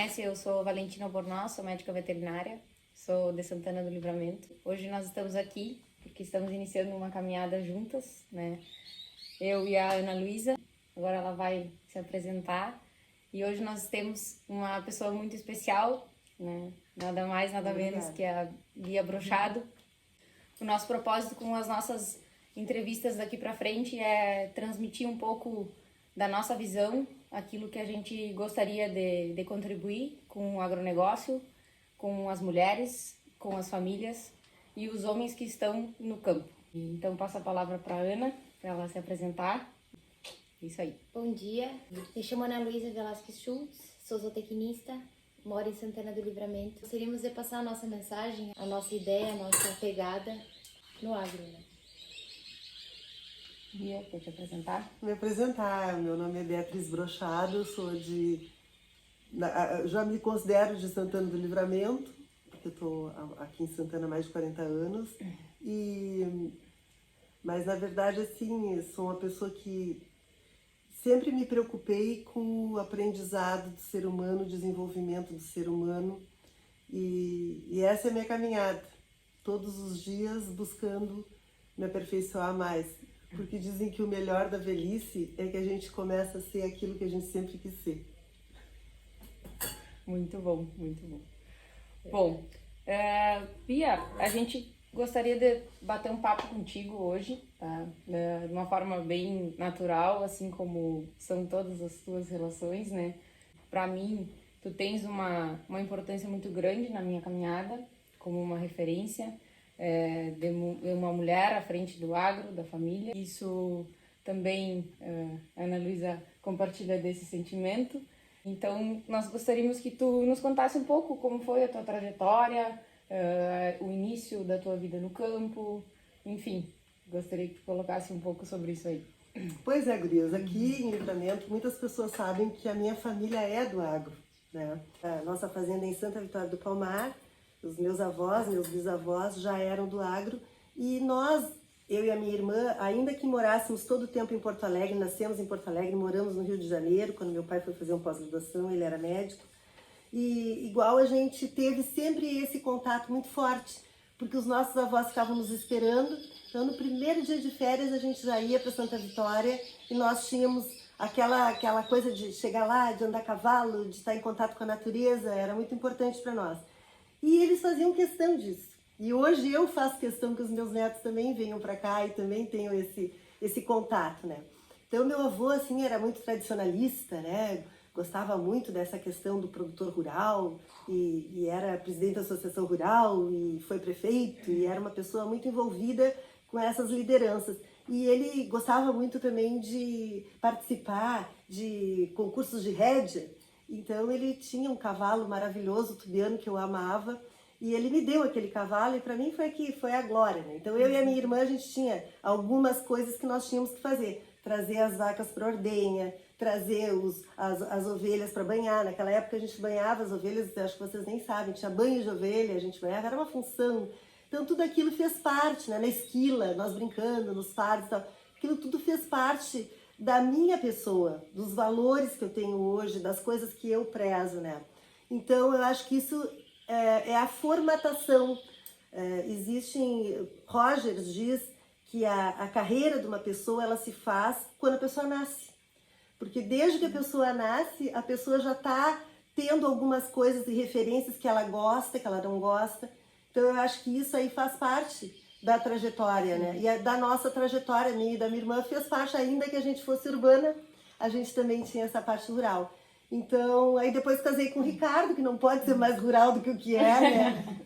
conhece, eu sou Valentina Bornós, sou médica veterinária, sou de Santana do Livramento. Hoje nós estamos aqui porque estamos iniciando uma caminhada juntas, né? Eu e a Ana Luísa, agora ela vai se apresentar. E hoje nós temos uma pessoa muito especial, né? Nada mais, nada menos que a Bia Brochado. O nosso propósito com as nossas entrevistas daqui para frente é transmitir um pouco da nossa visão, aquilo que a gente gostaria de contribuir com o agronegócio, com as mulheres, com as famílias e os homens que estão no campo. Então passo a palavra para a Ana, para ela se apresentar. Isso aí. Bom dia, me chamo Ana Luísa Velasquez Schultz, sou zootecnista, moro em Santana do Livramento. Gostaríamos de passar a nossa mensagem, a nossa ideia, a nossa pegada no agro, né? Bia, quer te apresentar? Me apresentar, meu nome é Beatriz Brochado, já me considero de Santana do Livramento, porque eu estou aqui em Santana há mais de 40 anos, mas na verdade assim, sou uma pessoa que sempre me preocupei com o aprendizado do ser humano, o desenvolvimento do ser humano, e essa é a minha caminhada, todos os dias buscando me aperfeiçoar mais. Porque dizem que o melhor da velhice é que a gente começa a ser aquilo que a gente sempre quis ser. Muito bom, muito bom. Bom, Bia, a gente gostaria de bater um papo contigo hoje, tá? De uma forma bem natural, assim como são todas as tuas relações, né? Para mim, tu tens uma importância muito grande na minha caminhada, como uma referência, de uma mulher à frente do agro, da família. Isso também a Ana Luísa compartilha desse sentimento. Então, nós gostaríamos que tu nos contasse um pouco como foi a tua trajetória, o início da tua vida no campo, enfim, gostaria que tu colocasse um pouco sobre isso aí. Pois é, gurias, aqui em Livramento muitas pessoas sabem que a minha família é do agro, né? A nossa fazenda é em Santa Vitória do Palmar. Os meus avós, meus bisavós já eram do agro e nós, eu e a minha irmã, ainda que morássemos todo o tempo em Porto Alegre, nascemos em Porto Alegre, moramos no Rio de Janeiro, quando meu pai foi fazer um pós-graduação, ele era médico, e igual a gente teve sempre esse contato muito forte, porque os nossos avós ficavam nos esperando, então no primeiro dia de férias a gente já ia para Santa Vitória e nós tínhamos aquela coisa de chegar lá, de andar a cavalo, de estar em contato com a natureza, era muito importante para nós. E eles faziam questão disso. E hoje eu faço questão que os meus netos também venham para cá e também tenham esse contato, né? Então, meu avô, assim, era muito tradicionalista, né? Gostava muito dessa questão do produtor rural e era presidente da associação rural e foi prefeito e era uma pessoa muito envolvida com essas lideranças. E ele gostava muito também de participar de concursos de rédea. Então ele tinha um cavalo maravilhoso, tubiano, que eu amava, e ele me deu aquele cavalo e para mim foi a glória, né? Então eu e a minha irmã, a gente tinha algumas coisas que nós tínhamos que fazer. Trazer as vacas para ordenha, trazer as ovelhas para banhar. Naquela época a gente banhava as ovelhas, acho que vocês nem sabem, tinha banho de ovelha, a gente banhava, era uma função. Então tudo aquilo fez parte, né? Na esquila, nós brincando, nos fardos e tal, aquilo tudo fez parte da minha pessoa, dos valores que eu tenho hoje, das coisas que eu prezo, né? Então, eu acho que isso é a formatação. Rogers diz que a carreira de uma pessoa, ela se faz quando a pessoa nasce. Porque desde que a pessoa nasce, a pessoa já está tendo algumas coisas e referências que ela gosta, que ela não gosta. Então, eu acho que isso aí faz parte da trajetória, né? E da nossa trajetória, minha e da minha irmã, fez parte, ainda que a gente fosse urbana, a gente também tinha essa parte rural. Então, aí depois casei com o Ricardo, que não pode ser mais rural do que o que é, né?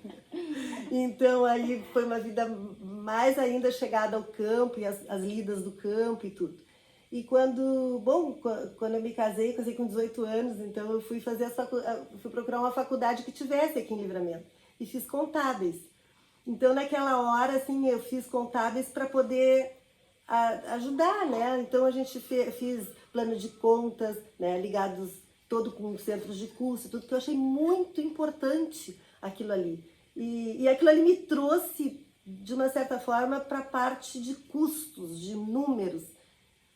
Então, aí foi uma vida mais ainda chegada ao campo, e as lidas do campo e tudo. E quando eu me casei com 18 anos, então eu fui fui procurar uma faculdade que tivesse aqui em Livramento, e fiz contábeis. Então, naquela hora, assim, eu fiz contábeis para poder ajudar, né? Então, a gente fiz plano de contas, né? Ligados todo com centros de curso, tudo que eu achei muito importante aquilo ali. E aquilo ali me trouxe, de uma certa forma, para a parte de custos, de números.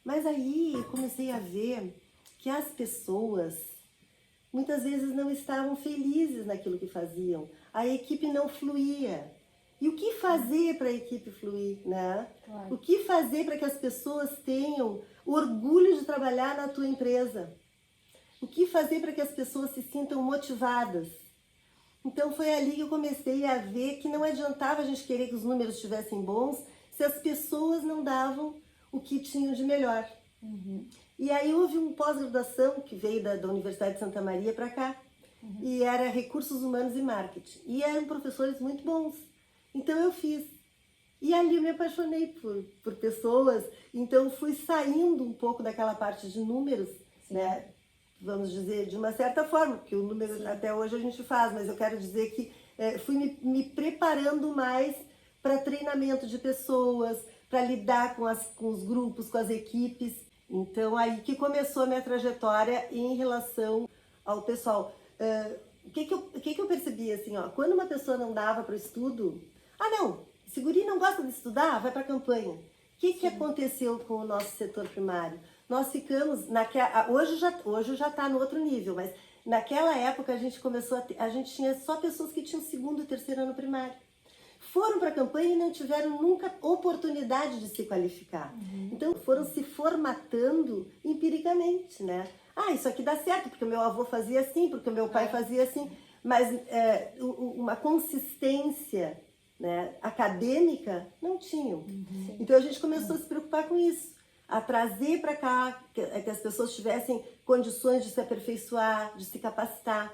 Mas aí eu comecei a ver que as pessoas muitas vezes não estavam felizes naquilo que faziam. A equipe não fluía. E o que fazer para a equipe fluir, né? Claro. O que fazer para que as pessoas tenham orgulho de trabalhar na tua empresa? O que fazer para que as pessoas se sintam motivadas? Então foi ali que eu comecei a ver que não adiantava a gente querer que os números estivessem bons se as pessoas não davam o que tinham de melhor. E aí houve um pós-graduação que veio da Universidade de Santa Maria para cá, e era Recursos Humanos e Marketing. E eram professores muito bons. Então eu fiz. E ali eu me apaixonei por pessoas, então fui saindo um pouco daquela parte de números, né? Vamos dizer, de uma certa forma, porque o número até hoje a gente faz, mas eu quero dizer que fui me preparando mais para treinamento de pessoas, para lidar com os grupos, com as equipes. Então aí que começou a minha trajetória em relação ao pessoal. O que eu percebi assim, ó, quando uma pessoa não dava para o estudo, não, esse guri não gosta de estudar, vai para a campanha. O que aconteceu com o nosso setor primário? Nós ficamos, hoje já está no outro nível, mas naquela época a gente a gente tinha só pessoas que tinham segundo e terceiro ano primário. Foram para a campanha e não tiveram nunca oportunidade de se qualificar. Então foram se formatando empiricamente, né? Isso aqui dá certo, porque o meu avô fazia assim, porque o meu pai fazia assim. Mas uma consistência, né, acadêmica não tinham. Então a gente começou a se preocupar com isso, a trazer para cá que as pessoas tivessem condições de se aperfeiçoar, de se capacitar.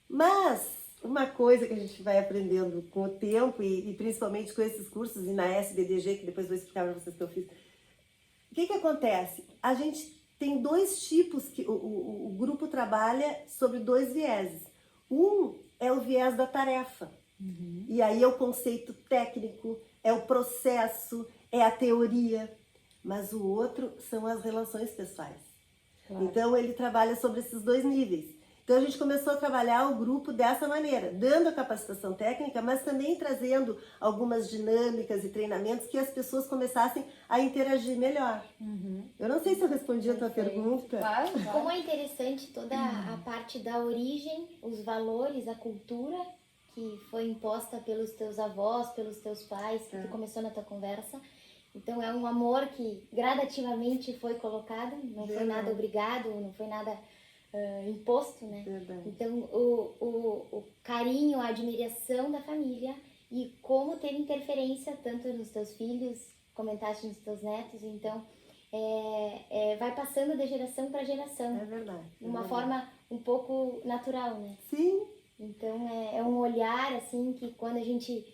Mas uma coisa que a gente vai aprendendo com o tempo e principalmente com esses cursos e na SBDG, que depois vou explicar para vocês que eu fiz, o que acontece? A gente tem dois tipos que o grupo trabalha sobre dois vieses. Um é o viés da tarefa. E aí é o conceito técnico, é o processo, é a teoria. Mas o outro são as relações pessoais. Claro. Então ele trabalha sobre esses dois níveis. Então a gente começou a trabalhar o grupo dessa maneira, dando a capacitação técnica, mas também trazendo algumas dinâmicas e treinamentos que as pessoas começassem a interagir melhor. Eu não sei se eu respondi a tua pergunta. Claro. Como é interessante toda a parte da origem, os valores, a cultura que foi imposta pelos teus avós, pelos teus pais, que tu começou na tua conversa. Então é um amor que gradativamente foi colocado, não foi nada obrigado, não foi nada imposto, né? Verdade. Então o carinho, a admiração da família e como teve interferência tanto nos teus filhos, comentaste nos teus netos, então vai passando de geração para geração. É verdade. De uma forma um pouco natural, né? Sim. Então é um olhar assim que quando a gente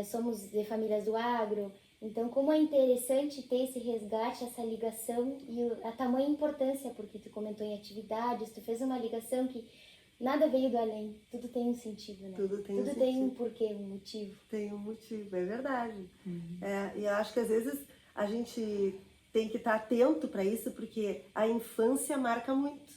somos de famílias do agro, então como é interessante ter esse resgate, essa ligação e a tamanha importância, porque tu comentou em atividades, tu fez uma ligação que nada veio do além, tudo tem um sentido, né? Tudo tem um tem um sentido. porquê, um motivo. Tem um motivo, é verdade. E eu acho que às vezes a gente tem que estar atento para isso, porque a infância marca muito.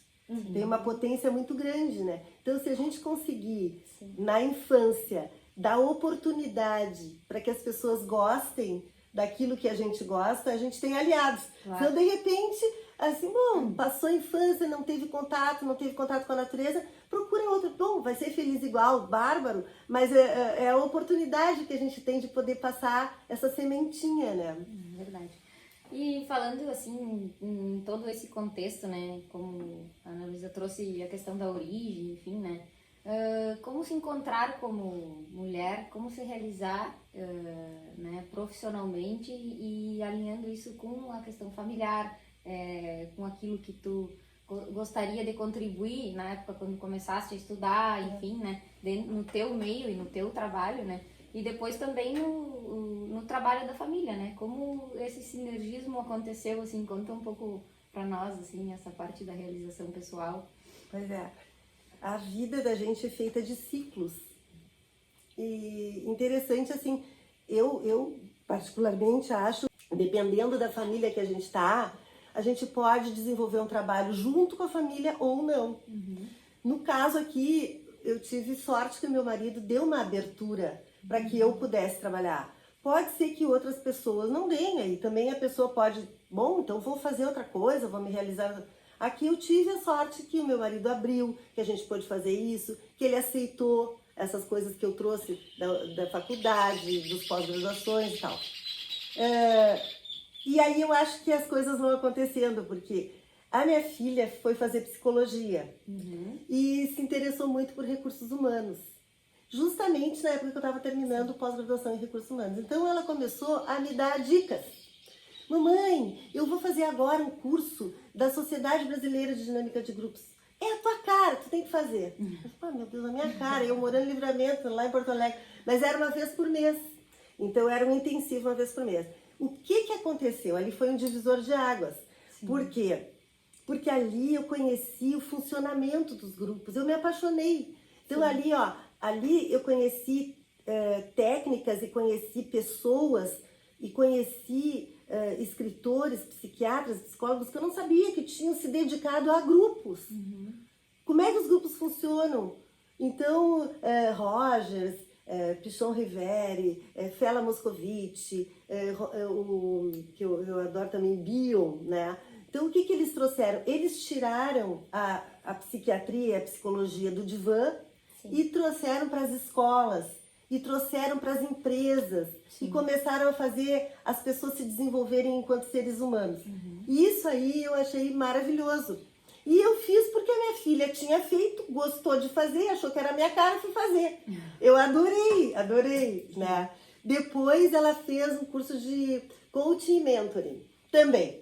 Tem uma potência muito grande, né? Então, se a gente conseguir, na infância, dar oportunidade para que as pessoas gostem daquilo que a gente gosta, a gente tem aliados. Claro. Então, de repente, assim, passou a infância, não teve contato com a natureza, procura outro. Bom, vai ser feliz igual, bárbaro, mas é a oportunidade que a gente tem de poder passar essa sementinha, né? Verdade. E falando assim, em todo esse contexto, né, como a Ana Luísa trouxe a questão da origem, enfim, né, como se encontrar como mulher, como se realizar né, profissionalmente e alinhando isso com a questão familiar, com aquilo que tu gostaria de contribuir na época quando começaste a estudar, enfim, né, no teu meio e no teu trabalho, né, e depois também no trabalho da família, né? Como esse sinergismo aconteceu, assim, conta um pouco para nós, assim, essa parte da realização pessoal. Pois é, a vida da gente é feita de ciclos. E interessante, assim, eu particularmente acho, dependendo da família que a gente está, a gente pode desenvolver um trabalho junto com a família ou não. No caso aqui, eu tive sorte que o meu marido deu uma abertura para que eu pudesse trabalhar. Pode ser que outras pessoas não deem, e também a pessoa pode, bom, então vou fazer outra coisa, vou me realizar. Aqui eu tive a sorte que o meu marido abriu, que a gente pôde fazer isso, que ele aceitou essas coisas que eu trouxe da faculdade, dos pós-graduações e tal. E aí eu acho que as coisas vão acontecendo, porque a minha filha foi fazer psicologia e se interessou muito por recursos humanos. Justamente na época que eu estava terminando pós-graduação em recursos humanos. Então ela começou a me dar dicas. Mamãe, eu vou fazer agora um curso da Sociedade Brasileira de Dinâmica de Grupos. É a tua cara, tu tem que fazer. Eu falei, meu Deus, a minha cara, eu morando em Livramento, lá em Porto Alegre. Mas era uma vez por mês. Então era um intensivo uma vez por mês. O que aconteceu? Ali foi um divisor de águas. Sim. Por quê? Porque ali eu conheci o funcionamento dos grupos. Eu me apaixonei. Então ali eu conheci técnicas e conheci pessoas e conheci escritores, psiquiatras, psicólogos que eu não sabia que tinham se dedicado a grupos. Como é que os grupos funcionam? Então, Rogers, Pichon Riveri, Fela Moscovici, que eu adoro também, Bion, né? Então, o que eles trouxeram? Eles tiraram a psiquiatria, a psicologia do divã. Sim. E trouxeram para as escolas, e trouxeram para as empresas, sim, e começaram a fazer as pessoas se desenvolverem enquanto seres humanos. E isso aí eu achei maravilhoso. E eu fiz porque a minha filha tinha feito, gostou de fazer, achou que era a minha cara, fui fazer. Eu adorei, né? Depois ela fez um curso de coaching e mentoring também.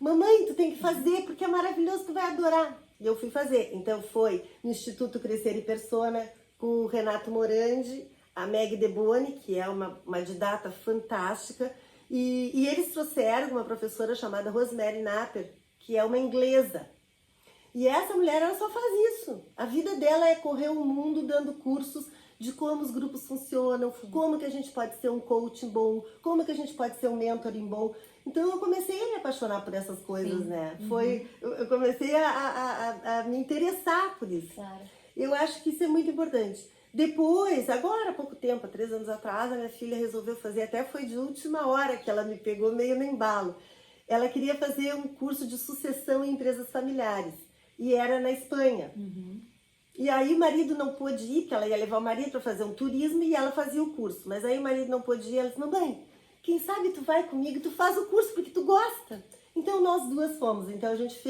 Mamãe, tu tem que fazer porque é maravilhoso, tu vai adorar. E eu fui fazer. Então foi no Instituto Crescer e Persona, com o Renato Morandi, a Meg Deboni, que é uma didata fantástica, e eles trouxeram uma professora chamada Rosemary Naper, que é uma inglesa. E essa mulher, ela só faz isso. A vida dela é correr o mundo dando cursos de como os grupos funcionam, como que a gente pode ser um coaching bom, como que a gente pode ser um mentoring bom. Então eu comecei a me apaixonar por essas coisas, sim, né? Eu comecei a me interessar por isso. Claro. Eu acho que isso é muito importante. Depois, agora há pouco tempo, há 3 anos atrás, a minha filha resolveu fazer, até foi de última hora que ela me pegou meio no embalo. Ela queria fazer um curso de sucessão em empresas familiares. E era na Espanha. E aí o marido não pôde ir, porque ela ia levar o marido para fazer um turismo e ela fazia o curso. Mas aí o marido não pôde ir, ela disse, mamãe, quem sabe tu vai comigo, tu faz o curso porque tu gosta. Então nós duas fomos. Então a gente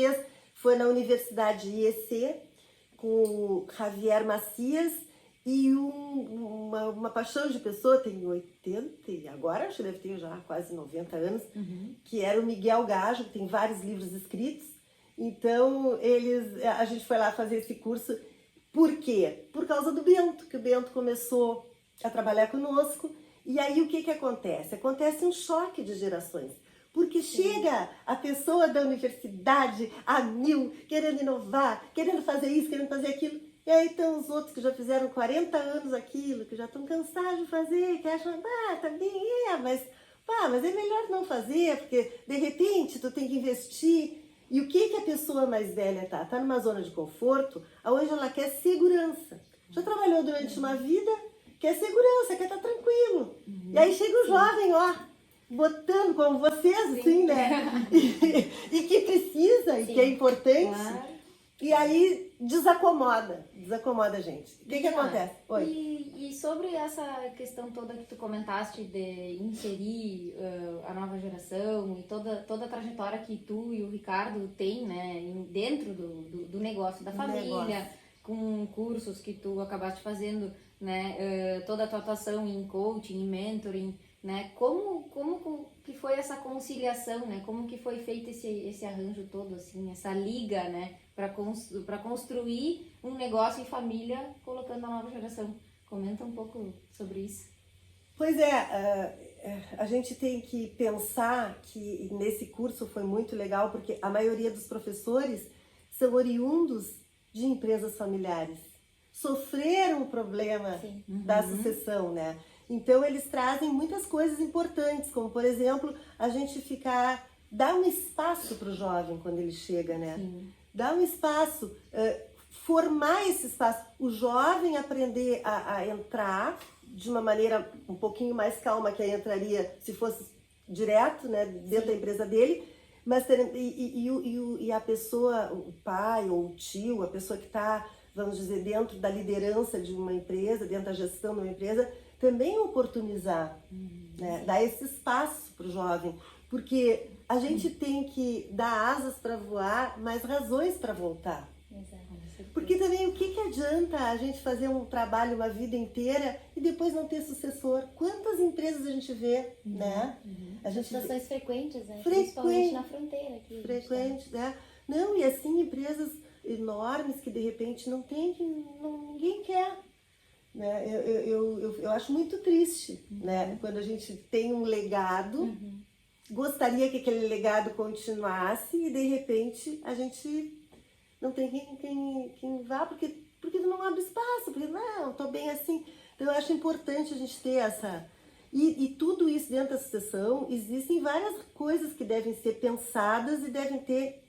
foi na Universidade IEC, com o Javier Macias e uma paixão de pessoa, tem 80, e agora acho que deve ter já quase 90 anos, que era o Miguel Gajo, que tem vários livros escritos. Então a gente foi lá fazer esse curso. Por quê? Por causa do Bento, que o Bento começou a trabalhar conosco. E aí o que acontece? Acontece um choque de gerações. Porque chega a pessoa da universidade a 1000, querendo inovar, querendo fazer isso, querendo fazer aquilo. E aí estão os outros que já fizeram 40 anos aquilo, que já estão cansados de fazer, que acham, tá bem, mas é melhor não fazer, porque de repente tu tem que investir. E o que a pessoa mais velha tá? Tá numa zona de conforto, onde ela quer segurança. Já trabalhou durante uma vida, quer segurança, quer estar tranquilo. E aí chega o jovem, botando como vocês, assim, né? E que precisa, e que é importante. Claro. E aí desacomoda a gente. O que acontece? Oi. E sobre essa questão toda que tu comentaste de inserir a nova geração e toda a trajetória que tu e o Ricardo têm, né, dentro do negócio da família, com cursos que tu acabaste fazendo, né, toda a tua atuação em coaching, em mentoring, né, como que foi essa conciliação, né, como que foi feito esse arranjo todo, assim, essa liga, né, para construir um negócio em família, colocando a nova geração. Comenta um pouco sobre isso. Pois a gente tem que pensar que nesse curso foi muito legal, porque a maioria dos professores são oriundos de empresas familiares. Sofreram o problema da sucessão, né? Então eles trazem muitas coisas importantes, como por exemplo, a gente dar um espaço para o jovem quando ele chega, né? Sim. Dar um espaço, formar esse espaço, o jovem aprender a entrar de uma maneira um pouquinho mais calma que aí entraria se fosse direto, né, dentro da empresa dele, Mas e a pessoa, o pai ou o tio, a pessoa que está, vamos dizer, dentro da liderança de uma empresa, dentro da gestão de uma empresa, também oportunizar, né? Dar esse espaço para o jovem, porque a gente tem que dar asas para voar, mas razões para voltar. Exato. Porque também o que adianta a gente fazer um trabalho uma vida inteira e depois não ter sucessor? Quantas empresas a gente vê, né? A gente Situações frequentes, né? Frequente. Principalmente na fronteira aqui. Frequente, né? Não, e assim, empresas enormes que de repente não tem, ninguém quer. Né? Eu acho muito triste, né? Quando a gente tem um legado, gostaria que aquele legado continuasse e de repente a gente não tem quem vá, porque não abre espaço, porque não, estou bem assim. Então eu acho importante a gente ter essa... E tudo isso dentro da sucessão, existem várias coisas que devem ser pensadas e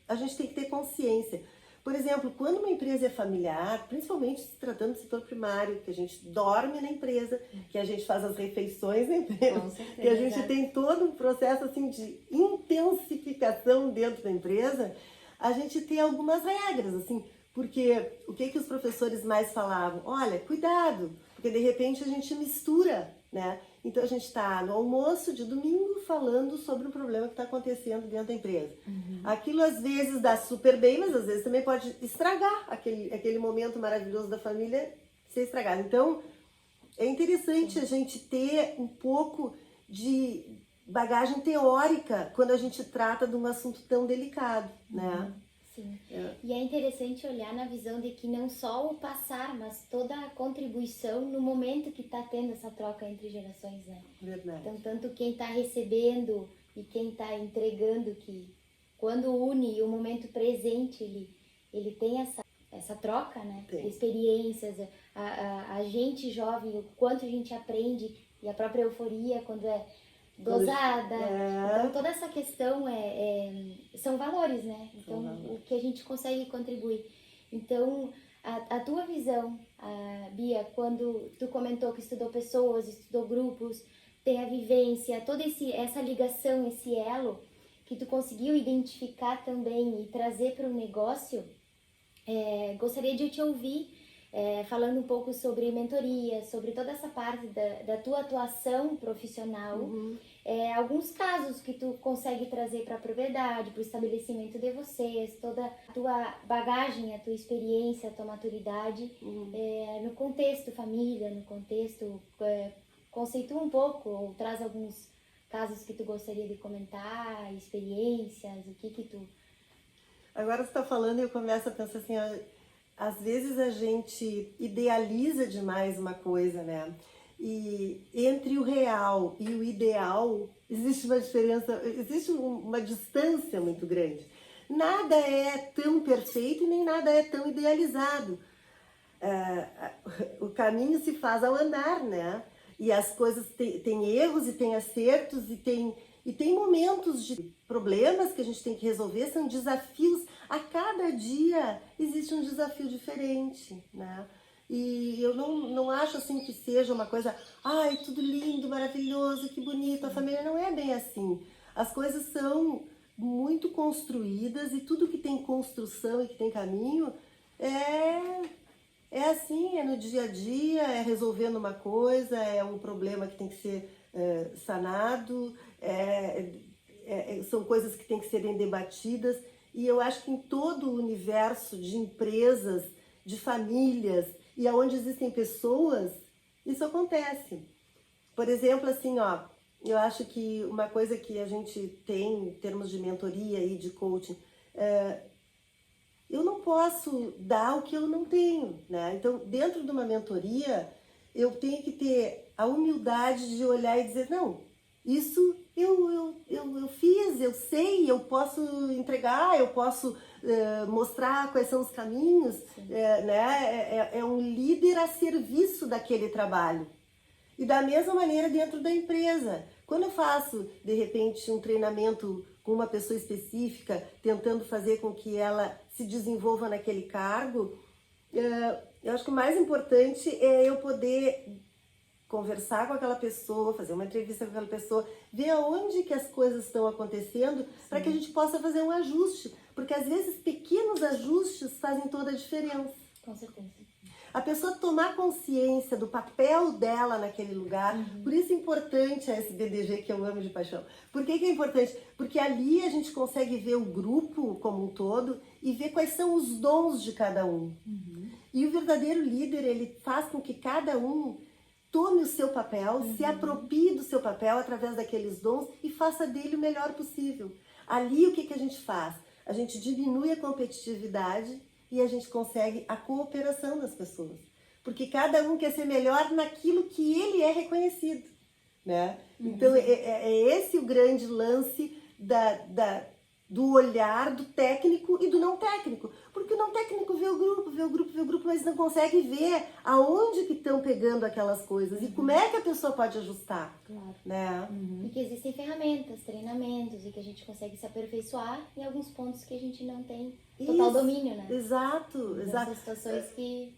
a gente tem que ter consciência. Por exemplo, quando uma empresa é familiar, principalmente se tratando do setor primário, que a gente dorme na empresa, que a gente faz as refeições na empresa, que a gente tem todo um processo assim, de intensificação dentro da empresa, a gente tem algumas regras, assim, porque o que os professores mais falavam? Olha, cuidado, porque de repente a gente mistura, né? Então a gente está no almoço de domingo falando sobre um problema que está acontecendo dentro da empresa. Aquilo às vezes dá super bem, mas às vezes também pode estragar aquele momento maravilhoso da família ser estragado. Então é interessante a gente ter um pouco de bagagem teórica quando a gente trata de um assunto tão delicado, né? Sim. E é interessante olhar na visão de que não só o passar, mas toda a contribuição no momento que está tendo essa troca entre gerações, né? Verdade. Então, tanto quem está recebendo e quem está entregando, que quando une o momento presente, ele tem essa troca, né? De experiências, a gente jovem, o quanto a gente aprende e a própria euforia quando é dosada. Então toda essa questão são valores, né? Então o que a gente consegue contribuir. Então a tua visão, Bia, quando tu comentou que estudou pessoas, estudou grupos, tem a vivência, toda essa ligação, esse elo que tu conseguiu identificar também e trazer para o negócio, gostaria de te ouvir falando um pouco sobre mentoria, sobre toda essa parte da tua atuação profissional, alguns casos que tu consegue trazer para a propriedade, para o estabelecimento de vocês, toda a tua bagagem, a tua experiência, a tua maturidade, no contexto família, no contexto, conceitua um pouco ou traz alguns casos que tu gostaria de comentar, experiências, o que tu... Agora você está falando e eu começo a pensar assim, às vezes a gente idealiza demais uma coisa, né? E entre o real e o ideal existe uma diferença, existe uma distância muito grande. Nada é tão perfeito e nem nada é tão idealizado. O caminho se faz ao andar, né? E as coisas têm erros e têm acertos e tem momentos de problemas que a gente tem que resolver, são desafios. A cada dia existe um desafio diferente, né? E eu não acho assim que seja uma coisa, ai, tudo lindo, maravilhoso, que bonito, a família não é bem assim. As coisas são muito construídas e tudo que tem construção e que tem caminho é assim, é no dia a dia, é resolvendo uma coisa, é um problema que tem que ser sanado, são coisas que têm que serem debatidas. E eu acho que em todo o universo de empresas, de famílias e onde existem pessoas, isso acontece. Por exemplo, assim, eu acho que uma coisa que a gente tem em termos de mentoria e de coaching, eu não posso dar o que eu não tenho, né? Então, dentro de uma mentoria, eu tenho que ter a humildade de olhar e dizer, não, isso eu fiz, eu sei, eu posso entregar, eu posso mostrar quais são os caminhos, né? É um líder a serviço daquele trabalho. E da mesma maneira dentro da empresa. Quando eu faço, de repente, um treinamento com uma pessoa específica, tentando fazer com que ela se desenvolva naquele cargo, eu acho que o mais importante é eu poder conversar com aquela pessoa, fazer uma entrevista com aquela pessoa, ver aonde que as coisas estão acontecendo para que a gente possa fazer um ajuste. Porque às vezes pequenos ajustes fazem toda a diferença. Com certeza. A pessoa tomar consciência do papel dela naquele lugar, por isso é importante a SBDG, que eu amo de paixão. Por que é importante? Porque ali a gente consegue ver o grupo como um todo e ver quais são os dons de cada um. E o verdadeiro líder, ele faz com que cada um tome o seu papel, se aproprie do seu papel através daqueles dons e faça dele o melhor possível. Ali o que a gente faz? A gente diminui a competitividade e a gente consegue a cooperação das pessoas. Porque cada um quer ser melhor naquilo que ele é reconhecido, né? Então, é esse o grande lance do olhar do técnico e do não técnico. Porque o não técnico vê o grupo, mas não consegue ver aonde que estão pegando aquelas coisas e como é que a pessoa pode ajustar. Claro. Né? E que existem ferramentas, treinamentos e que a gente consegue se aperfeiçoar em alguns pontos que a gente não tem total domínio, né? Exato, exato. São situações que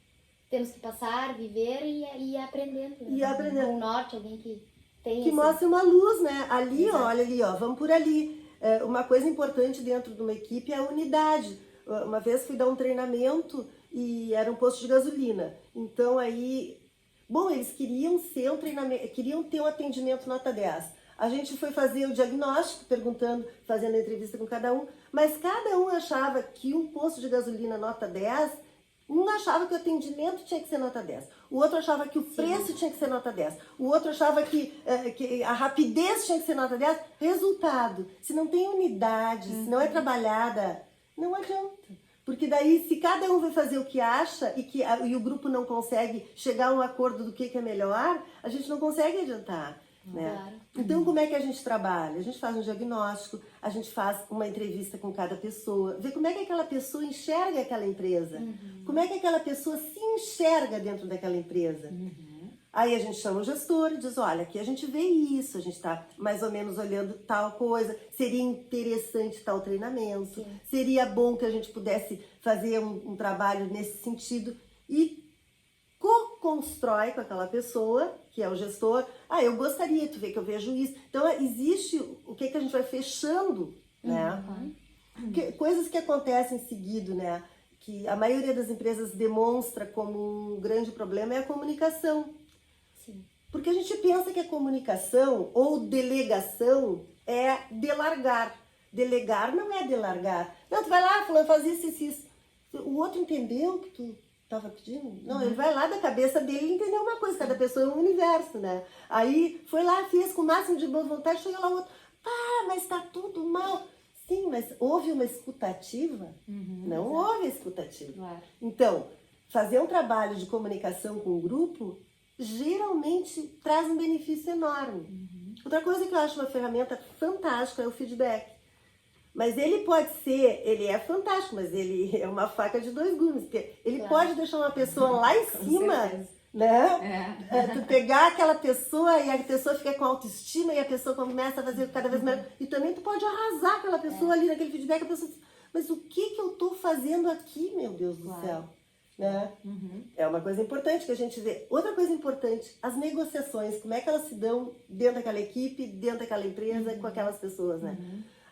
temos que passar, viver e ir aprendendo. Né? E aprendendo. Com o norte, alguém que tem que esse... mostra uma luz, né? Ali, Exato. ó, olha ali, ó, vamos por ali. Uma coisa importante dentro de uma equipe é a unidade. Uma vez fui dar um treinamento e era um posto de gasolina. Então aí, bom, eles queriam ser um treinamento, queriam ter um atendimento nota 10. A gente foi fazer o diagnóstico, perguntando, fazendo a entrevista com cada um, mas cada um achava que um posto de gasolina nota 10, um achava que o atendimento tinha que ser nota 10, o outro achava que o preço tinha que ser nota 10, o outro achava que a rapidez tinha que ser nota 10. Resultado, se não tem unidade, se não é trabalhada, não adianta. Porque daí, se cada um vai fazer o que acha e o grupo não consegue chegar a um acordo do que é melhor, a gente não consegue adiantar. Né? Claro. Então, como é que a gente trabalha? A gente faz um diagnóstico, a gente faz uma entrevista com cada pessoa, vê como é que aquela pessoa enxerga aquela empresa, como é que aquela pessoa se enxerga dentro daquela empresa. Aí a gente chama o gestor e diz, olha, aqui a gente vê isso, a gente está mais ou menos olhando tal coisa, seria interessante tal treinamento, seria bom que a gente pudesse fazer um trabalho nesse sentido e co-constrói com aquela pessoa, que é o gestor, eu gostaria, tu vê que eu vejo isso. Então, existe o que a gente vai fechando, né? Coisas que acontecem seguido, né? Que a maioria das empresas demonstra como um grande problema é a comunicação. Sim. Porque a gente pensa que a comunicação ou delegação é delargar. Delegar não é delargar. Não, tu vai lá, fulano, faz isso. O outro entendeu que tu estava pedindo? Não, ele vai lá da cabeça dele e entendeu uma coisa. Cada pessoa é um universo, né? Aí foi lá, fez com o máximo de boa vontade, chega lá o outro. Mas tá tudo mal. Sim, mas houve uma escutativa? Não houve escutativa. Claro. Então, fazer um trabalho de comunicação com o grupo geralmente traz um benefício enorme. Outra coisa que eu acho uma ferramenta fantástica é o feedback. Mas ele é fantástico, mas ele é uma faca de dois gumes, porque ele pode deixar uma pessoa lá em cima, né? Tu pegar aquela pessoa e a pessoa fica com autoestima e a pessoa começa a fazer cada vez melhor. E também tu pode arrasar aquela pessoa ali naquele feedback, a pessoa diz, mas o que eu tô fazendo aqui, meu Deus do céu? Né? É uma coisa importante que a gente vê. Outra coisa importante, as negociações, como é que elas se dão dentro daquela equipe, dentro daquela empresa, com aquelas pessoas, né?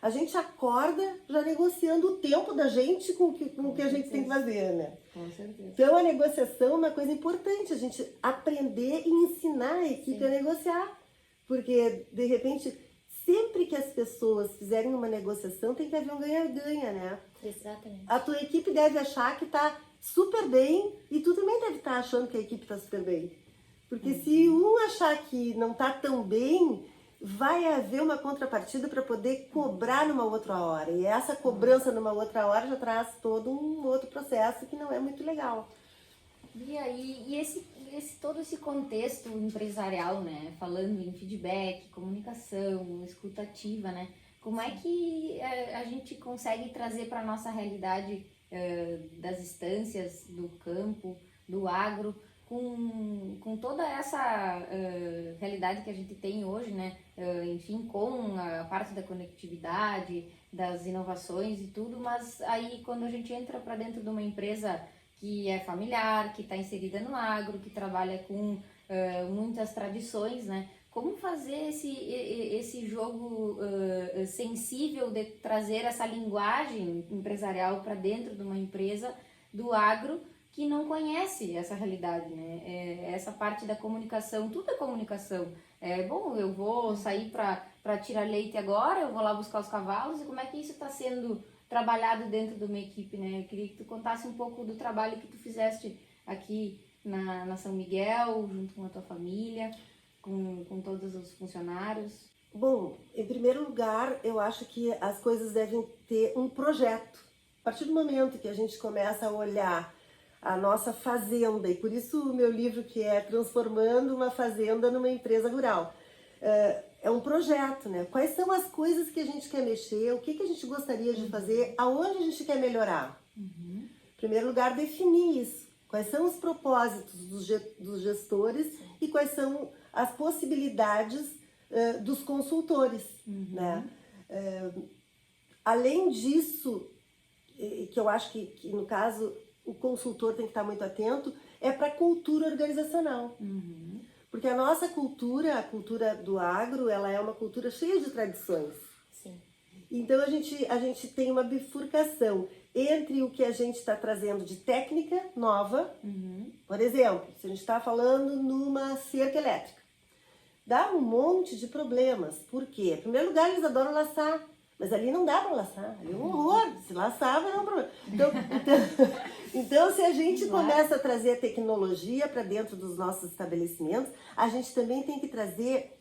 A gente acorda já negociando o tempo da gente com o que a gente tem que fazer, né? Com certeza. Então a negociação é uma coisa importante, a gente aprender e ensinar a equipe a negociar. Porque, de repente, sempre que as pessoas fizerem uma negociação, tem que haver um ganha-ganha, né? Exatamente. A tua equipe deve achar que está super bem e tu também deve estar achando que a equipe está super bem. Porque se um achar que não está tão bem, vai haver uma contrapartida para poder cobrar numa outra hora. E essa cobrança numa outra hora já traz todo um outro processo que não é muito legal. E aí, todo esse contexto empresarial, né? Falando em feedback, comunicação, escutativa, né? Como é que a gente consegue trazer para a nossa realidade das instâncias, do campo, do agro, com toda essa realidade que a gente tem hoje, né? Enfim, com a parte da conectividade, das inovações e tudo, mas aí quando a gente entra para dentro de uma empresa que é familiar, que está inserida no agro, que trabalha com muitas tradições, né? Como fazer esse jogo sensível de trazer essa linguagem empresarial para dentro de uma empresa do agro que não conhece essa realidade, né? Essa parte da comunicação, tudo é comunicação. Bom, eu vou sair para tirar leite agora, eu vou lá buscar os cavalos, e como é que isso está sendo trabalhado dentro de uma equipe, né? Eu queria que tu contasse um pouco do trabalho que tu fizeste aqui na São Miguel, junto com a tua família, com todos os funcionários. Bom, em primeiro lugar, eu acho que as coisas devem ter um projeto. A partir do momento que a gente começa a olhar a nossa fazenda, e por isso o meu livro, que é Transformando uma Fazenda numa Empresa Rural, é um projeto, né? Quais são as coisas que a gente quer mexer, o que a gente gostaria de fazer, aonde a gente quer melhorar. Em primeiro lugar, definir isso. Quais são os propósitos dos gestores e quais são as possibilidades dos consultores, né? Além disso, que eu acho que no caso o consultor tem que estar muito atento, é para a cultura organizacional. Porque a nossa cultura, a cultura do agro, ela é uma cultura cheia de tradições. Sim. Então a gente tem uma bifurcação entre o que a gente está trazendo de técnica nova. Por exemplo, se a gente está falando numa cerca elétrica, dá um monte de problemas. Por quê? Em primeiro lugar, eles adoram laçar, mas ali não dá para laçar, ali é um horror. Se laçar, vai dar um problema. Então, se a gente começa a trazer a tecnologia para dentro dos nossos estabelecimentos, a gente também tem que trazer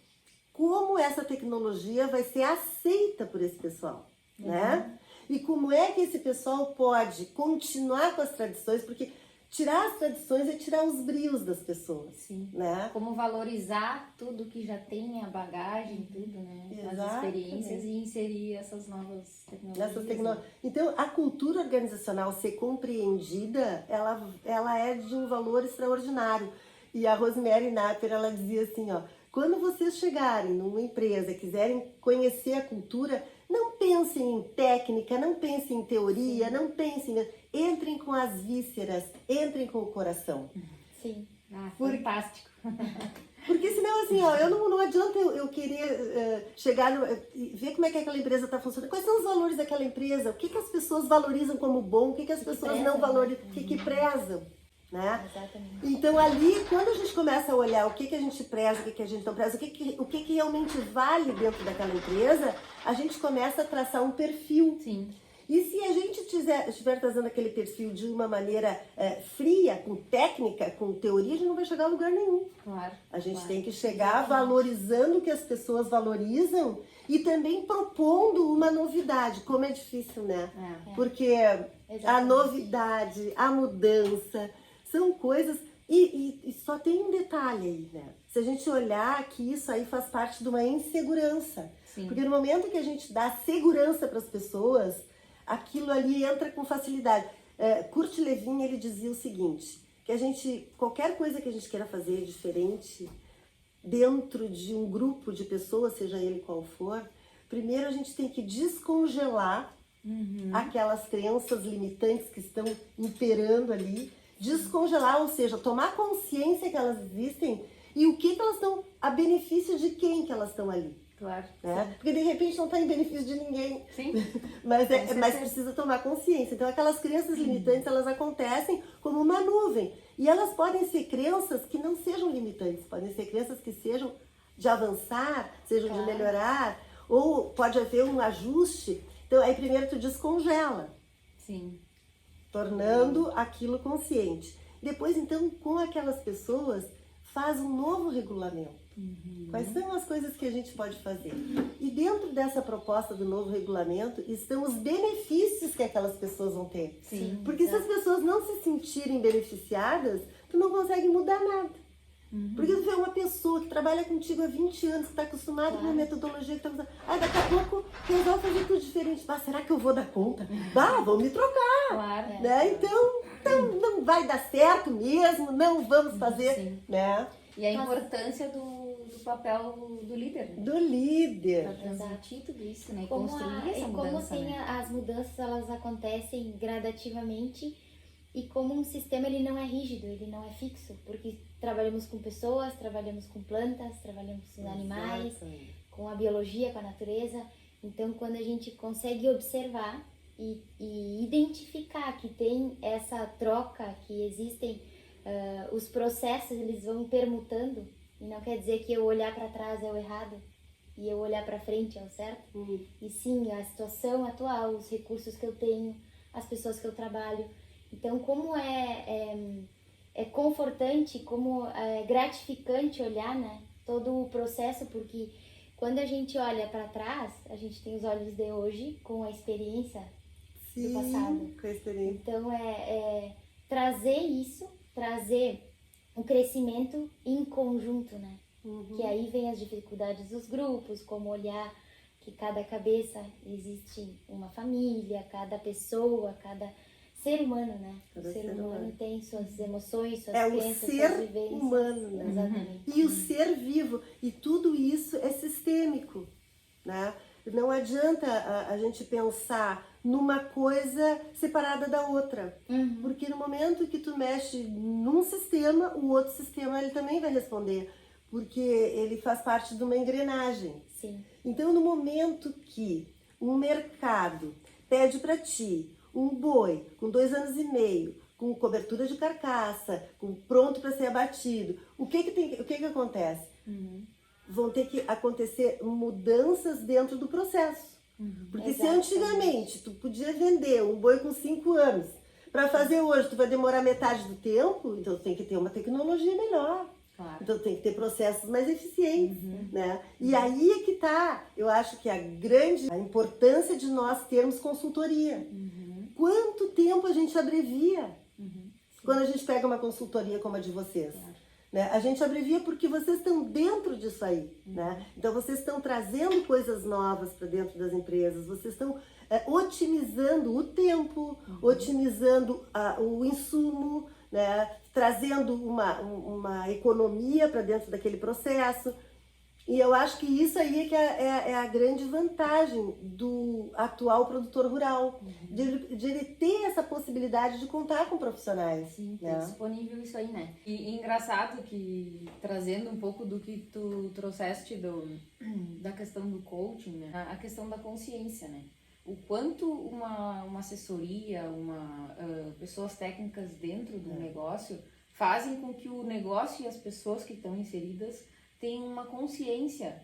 como essa tecnologia vai ser aceita por esse pessoal, né? E como é que esse pessoal pode continuar com as tradições, porque tirar as tradições é tirar os brios das pessoas. Sim. Né? Como valorizar tudo que já tem, a bagagem, tudo, né? As experiências, e inserir essas novas tecnologias. Então, a cultura organizacional ser compreendida, ela é de um valor extraordinário. E a Rosemary Napier, ela dizia assim, ó, quando vocês chegarem numa empresa e quiserem conhecer a cultura, não pensem em técnica, não pensem em teoria, não pensem... Entrem com as vísceras, entrem com o coração. Sim. Fantástico. Porque senão, assim, ó, não adianta eu querer chegar e ver como é que aquela empresa está funcionando. Quais são os valores daquela empresa? O que as pessoas valorizam como bom? O que as pessoas não valorizam? O que prezam? Né? Exatamente. Então ali, quando a gente começa a olhar o que a gente preza, o que a gente não preza, o que realmente vale dentro daquela empresa, a gente começa a traçar um perfil. Sim. E se a gente estiver trazendo aquele perfil de uma maneira fria, com técnica, com teoria, a gente não vai chegar a lugar nenhum. Claro. A gente tem que chegar valorizando o que as pessoas valorizam e também propondo uma novidade, como é difícil, né? Porque a novidade, a mudança, são coisas... E só tem um detalhe aí, né? Se a gente olhar que isso aí faz parte de uma insegurança. Sim. Porque no momento que a gente dá segurança para as pessoas, aquilo ali entra com facilidade. Kurt Lewin, ele dizia o seguinte, que qualquer coisa que a gente queira fazer diferente dentro de um grupo de pessoas, seja ele qual for, primeiro a gente tem que descongelar aquelas crenças limitantes que estão imperando ali, descongelar, ou seja, tomar consciência que elas existem e o que elas estão, a benefício de quem que elas estão ali. Claro. Né? Porque de repente não está em benefício de ninguém. Sim. mas precisa tomar consciência. Então aquelas crenças limitantes, elas acontecem como uma nuvem. E elas podem ser crenças que não sejam limitantes, podem ser crenças que sejam de avançar, sejam de melhorar, ou pode haver um ajuste. Então aí primeiro tu descongela. Sim. Tornando aquilo consciente. Depois, então, com aquelas pessoas, faz um novo regulamento. Quais são as coisas que a gente pode fazer? E dentro dessa proposta do novo regulamento estão os benefícios que aquelas pessoas vão ter. Sim. Porque se as pessoas não se sentirem beneficiadas, tu não consegue mudar nada. Porque tu vê uma pessoa que trabalha contigo há 20 anos, que está acostumada com uma metodologia que está usando. Daqui a pouco resolve fazer tudo diferente. Será que eu vou dar conta? Vou me trocar. Claro. Né? Então não vai dar certo mesmo, não vamos fazer. Sim. Né? E a importância do papel do líder. Do líder. Para transmitir tudo isso, né? E construir essa mudança. Como tem as mudanças, elas acontecem gradativamente. e como um sistema ele não é rígido, ele não é fixo, porque trabalhamos com pessoas, trabalhamos com plantas, trabalhamos com animais, com a biologia, com a natureza. Então, quando a gente consegue observar e identificar que tem essa troca, que existem os processos, eles vão permutando, e não quer dizer que eu olhar para trás é o errado e eu olhar para frente é o certo, e sim a situação atual, os recursos que eu tenho, as pessoas que eu trabalho. Então, como é confortante, como é gratificante olhar, né, todo o processo, porque quando a gente olha para trás, a gente tem os olhos de hoje com a experiência do passado. Com a experiência. Então, trazer isso, trazer o crescimento em conjunto, né? Que aí vem as dificuldades dos grupos, como olhar que cada cabeça existe uma família, cada pessoa, cada ser humano, né? Cada o ser humano tem suas emoções, suas o crenças, ser suas vivências. humano, né? Exatamente. E o ser vivo. E tudo isso é sistêmico, né? Não adianta a gente pensar numa coisa separada da outra. Porque no momento que tu mexe num sistema, o outro sistema ele também vai responder. Porque ele faz parte de uma engrenagem. Sim. Então, no momento que um mercado pede para ti um boi com 2 anos e meio, com cobertura de carcaça, pronto para ser abatido, o que acontece? Vão ter que acontecer mudanças dentro do processo. Porque se antigamente tu podia vender um boi com 5 anos, para fazer hoje tu vai demorar metade do tempo, então tem que ter uma tecnologia melhor. Claro. Então tem que ter processos mais eficientes, né? E aí é que tá, eu acho que a importância de nós termos consultoria. Quanto tempo a gente abrevia quando a gente pega uma consultoria como a de vocês? Né? A gente abrevia porque vocês estão dentro disso aí, né? Então vocês estão trazendo coisas novas para dentro das empresas, vocês estão otimizando o tempo, otimizando o insumo, né? Trazendo uma economia para dentro daquele processo. E eu acho que isso aí é que é a grande vantagem do atual produtor rural, de ele ter essa possibilidade de contar com profissionais. Sim, né? disponível isso aí, né? E engraçado que, trazendo um pouco do que tu trouxeste da questão do coaching, né? A questão da consciência, né? O quanto uma assessoria, pessoas técnicas dentro do negócio fazem com que o negócio e as pessoas que estão inseridas tenham uma consciência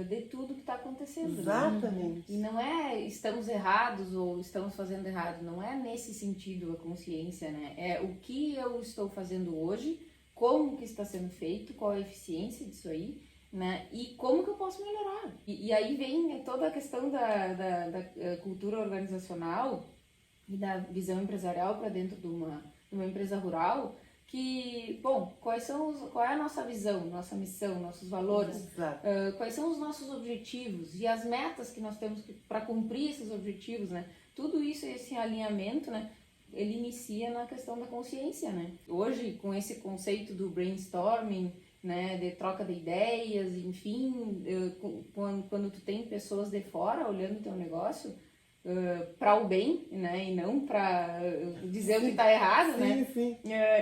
de tudo que está acontecendo. Exatamente. Né? E não é estamos errados ou estamos fazendo errado, não é nesse sentido a consciência, né? É o que eu estou fazendo hoje, como que está sendo feito, qual é a eficiência disso aí, né? E como que eu posso melhorar. E aí vem toda a questão da cultura organizacional e da visão empresarial para dentro de uma empresa rural, que, bom, qual é a nossa visão, nossa missão, nossos valores, quais são os nossos objetivos e as metas que nós temos para cumprir esses objetivos, né? Tudo isso, esse alinhamento, né? Ele inicia na questão da consciência, né? Hoje, com esse conceito do brainstorming, né? De troca de ideias, enfim, quando tu tem pessoas de fora olhando o teu negócio, para o bem, né, e não para dizer o que está errado, né? Sim.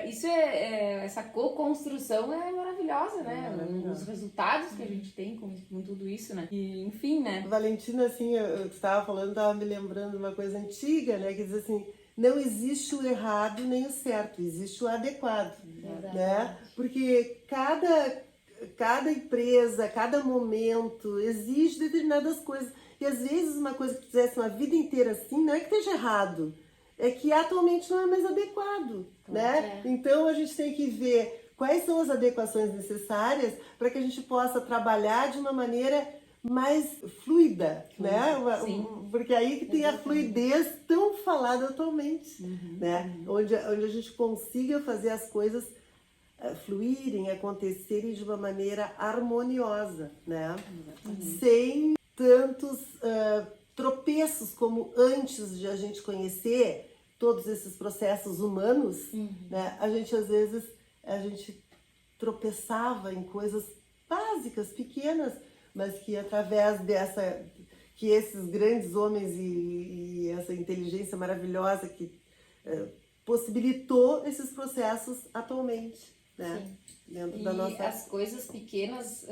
Isso essa co-construção é maravilhosa, né? Os resultados que a gente tem com tudo isso, né? E, enfim, né? Valentina, assim, eu estava falando, estava me lembrando de uma coisa antiga, né? Que diz assim, não existe o errado nem o certo, existe o adequado, né? Porque cada empresa, cada momento exige determinadas coisas. E às vezes uma coisa que fizesse uma vida inteira assim, não é que esteja errado, é que atualmente não é mais adequado, né? Então a gente tem que ver quais são as adequações necessárias para que a gente possa trabalhar de uma maneira mais fluida, né? Porque aí que tem a fluidez tão falada atualmente, né? Onde a gente consiga fazer as coisas fluírem, acontecerem de uma maneira harmoniosa, né? Sem tantos tropeços como antes de a gente conhecer todos esses processos humanos, né? A gente às vezes tropeçava em coisas básicas, pequenas, mas que através que esses grandes homens e essa inteligência maravilhosa que possibilitou esses processos atualmente, né? Sim. Dentro E da nossa... as coisas pequenas,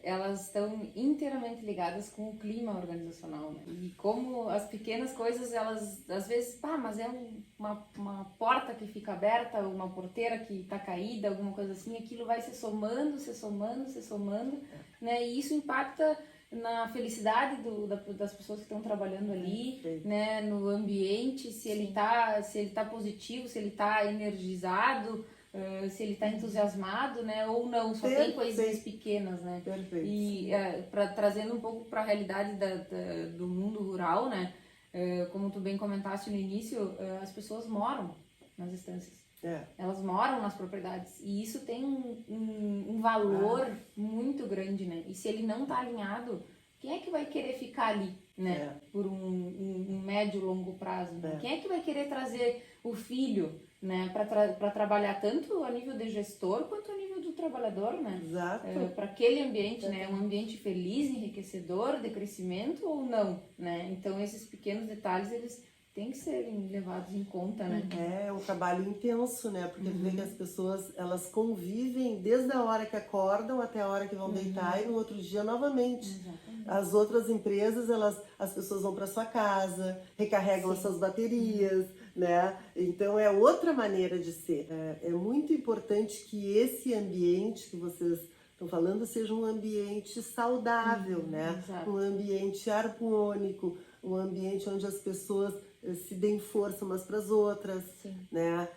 elas estão inteiramente ligadas com o clima organizacional, né? E como as pequenas coisas, elas, às vezes, mas é uma porta que fica aberta, uma porteira que está caída, alguma coisa assim, aquilo vai se somando, né? E isso impacta na felicidade das pessoas que estão trabalhando ali, né? No ambiente, se ele tá positivo, se ele está energizado, se ele está entusiasmado, né, ou não, só tem coisinhas pequenas, né? Perfeito. E trazendo um pouco para a realidade do mundo rural, né, como tu bem comentaste no início, as pessoas moram nas estâncias, elas moram nas propriedades, e isso tem um valor muito grande, né? E se ele não está alinhado, quem é que vai querer ficar ali, né, por um médio, longo prazo? Né? Quem é que vai querer trazer o filho, né, para trabalhar tanto a nível de gestor quanto a nível do trabalhador, né? Exato. Para aquele ambiente, né, um ambiente feliz, enriquecedor, de crescimento ou não, né? Então esses pequenos detalhes, eles têm que serem levados em conta, né? É um trabalho intenso, né? Porque tu vê que as pessoas, elas convivem desde a hora que acordam até a hora que vão deitar e no outro dia novamente. Exatamente. As outras empresas, as pessoas vão para sua casa, recarregam as suas baterias, né? Então é outra maneira de ser. É muito importante que esse ambiente que vocês estão falando seja um ambiente saudável, né? Exato. Um ambiente harmônico, um ambiente onde as pessoas se deem força umas para as outras, né?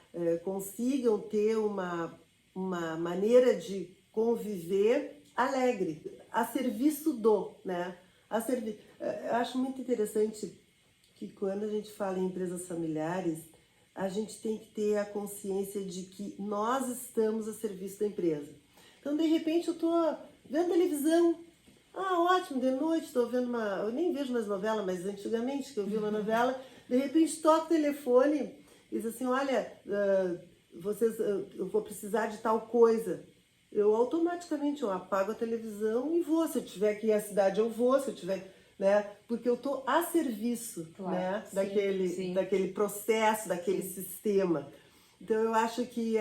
Consigam ter uma maneira de conviver alegre, a serviço né? Eu acho muito interessante que quando a gente fala em empresas familiares, a gente tem que ter a consciência de que nós estamos a serviço da empresa. Então, de repente, eu estou vendo televisão, ótimo, de noite estou vendo eu nem vejo mais novela, mas antigamente que eu vi uma novela, de repente toco o telefone e diz assim, olha, eu vou precisar de tal coisa. Eu automaticamente apago a televisão e vou. Se eu tiver que ir à cidade, eu vou. Se eu tiver, né? Porque eu estou a serviço, né? Daquele processo, daquele sistema. Então eu acho que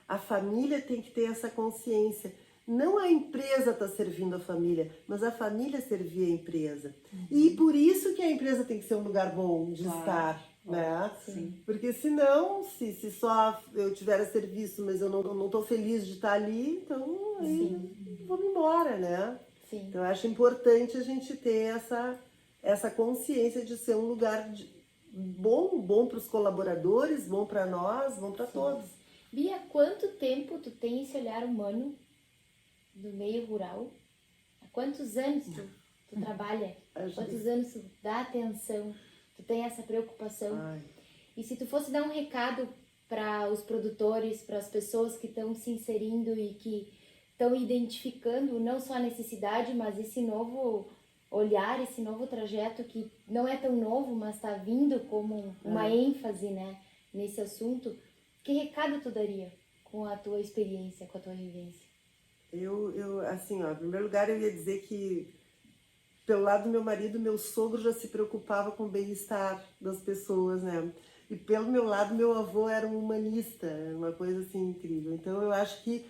a família tem que ter essa consciência. Não a empresa está servindo a família, mas a família servir a empresa. E por isso que a empresa tem que ser um lugar bom de estar. Né? Porque senão, se só eu tiver a serviço, mas eu não estou feliz de estar ali, então aí vou embora, né? Então eu acho importante a gente ter essa consciência de ser um lugar bom para os colaboradores, bom para nós, bom para todos. Bia, quanto tempo tu tem esse olhar humano do meio rural? Há quantos anos tu trabalha? Quantos anos tu dá atenção? Tu tem essa preocupação? E se tu fosse dar um recado para os produtores, para as pessoas que estão se inserindo e que estão identificando não só a necessidade, mas esse novo olhar, esse novo trajeto que não é tão novo, mas está vindo como uma ênfase, né, nesse assunto, que recado tu daria com a tua experiência, com a tua vivência? Assim, em primeiro lugar eu ia dizer que pelo lado do meu marido, meu sogro já se preocupava com o bem-estar das pessoas, né? E pelo meu lado, meu avô era um humanista, uma coisa assim incrível. Então eu acho que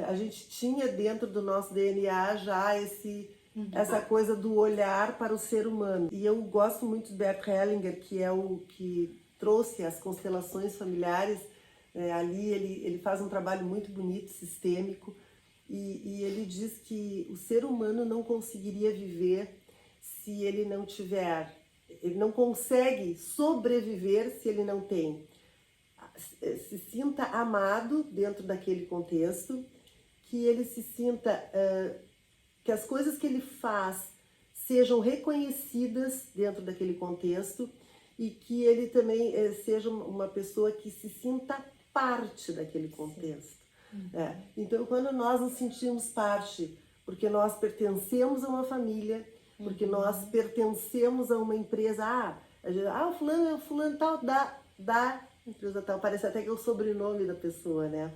a gente tinha dentro do nosso DNA já essa coisa do olhar para o ser humano. E eu gosto muito de Bert Hellinger, que é o que trouxe as constelações familiares. Ali ele faz um trabalho muito bonito, sistêmico. E ele diz que o ser humano não conseguiria viver se ele não tiver, ele não consegue sobreviver se ele não se sinta amado dentro daquele contexto, que ele se sinta, que as coisas que ele faz sejam reconhecidas dentro daquele contexto e que ele também seja uma pessoa que se sinta parte daquele contexto. Então, quando nós nos sentimos parte, porque nós pertencemos a uma família, porque nós pertencemos a uma empresa, fulano tal, da empresa tal, parece até que é o sobrenome da pessoa, né?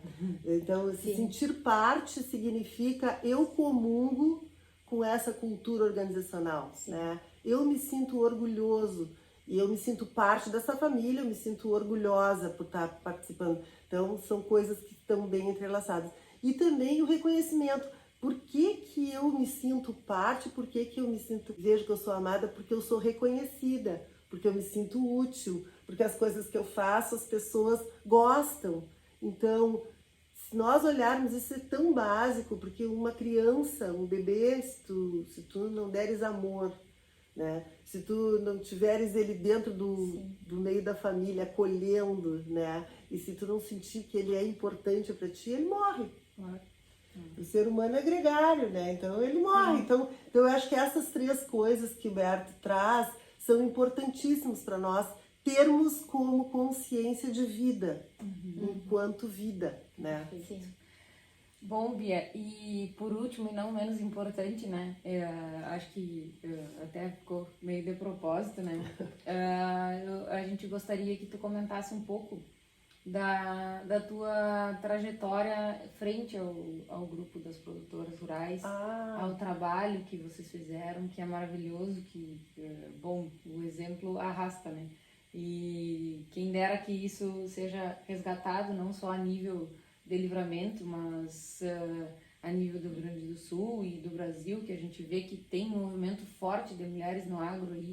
Então, se sentir parte significa eu comungo com essa cultura organizacional, né? Eu me sinto orgulhoso E eu me sinto parte dessa família, eu me sinto orgulhosa por estar participando. Então, são coisas que estão bem entrelaçadas. E também o reconhecimento. Por que que eu me sinto parte? Por que que eu me sinto, vejo que eu sou amada? Porque eu sou reconhecida, porque eu me sinto útil, porque as coisas que eu faço as pessoas gostam. Então, se nós olharmos, isso é tão básico, porque uma criança, um bebê, se tu não deres amor, né? Se tu não tiveres ele dentro do meio da família, acolhendo, né? E se tu não sentir que ele é importante para ti, ele morre. O ser humano é gregário, né? Então ele morre. Então eu acho que essas 3 coisas que o Berto traz são importantíssimos para nós termos como consciência de vida, enquanto vida, né? Sim. Bom, Bia, e por último e não menos importante, né? Acho que até ficou meio de propósito, né? A gente gostaria que tu comentasse um pouco da tua trajetória frente ao grupo das produtoras rurais, ao trabalho que vocês fizeram, que é maravilhoso, que, bom, o exemplo arrasta, né? E quem dera que isso seja resgatado, não só a nível de Livramento, mas a nível do Rio Grande do Sul e do Brasil, que a gente vê que tem um movimento forte de mulheres no agro aí,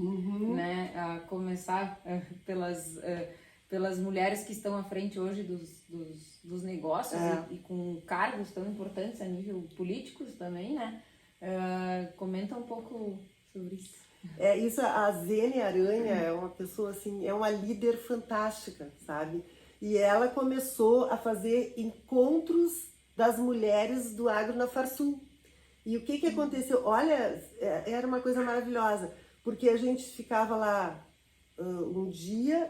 né? A começar pelas mulheres que estão à frente hoje dos negócios e com cargos tão importantes a nível políticos também, né? Comenta um pouco sobre isso. Isso, a Zene Aranha é uma pessoa assim, é uma líder fantástica, sabe? E ela começou a fazer encontros das mulheres do agro na Farsul. E o que que aconteceu? Olha, era uma coisa maravilhosa, porque a gente ficava lá um dia,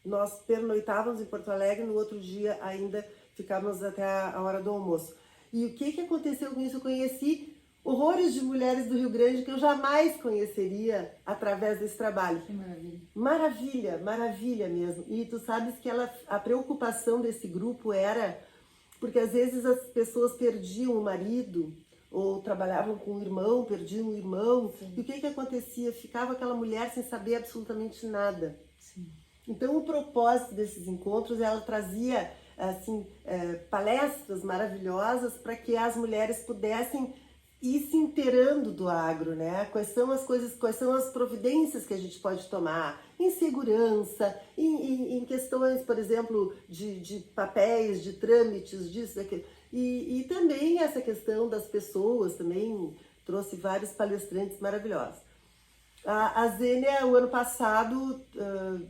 nós pernoitávamos em Porto Alegre, no outro dia ainda ficávamos até a hora do almoço. E o que que aconteceu com isso? Eu conheci horrores de mulheres do Rio Grande que eu jamais conheceria através desse trabalho. Que maravilha. Maravilha, maravilha mesmo. E tu sabes que a preocupação desse grupo era, porque às vezes as pessoas perdiam o marido, ou trabalhavam com o irmão, perdiam o irmão. Sim. E o que que acontecia? Ficava aquela mulher sem saber absolutamente nada. Sim. Então o propósito desses encontros, ela trazia assim, palestras maravilhosas para que as mulheres pudessem ir se inteirando do agro, né? Quais são as coisas, quais são as providências que a gente pode tomar em segurança, em questões, por exemplo, de papéis, de trâmites, disso, daquilo. E também essa questão das pessoas, também trouxe vários palestrantes maravilhosos. A Zênia, o ano passado,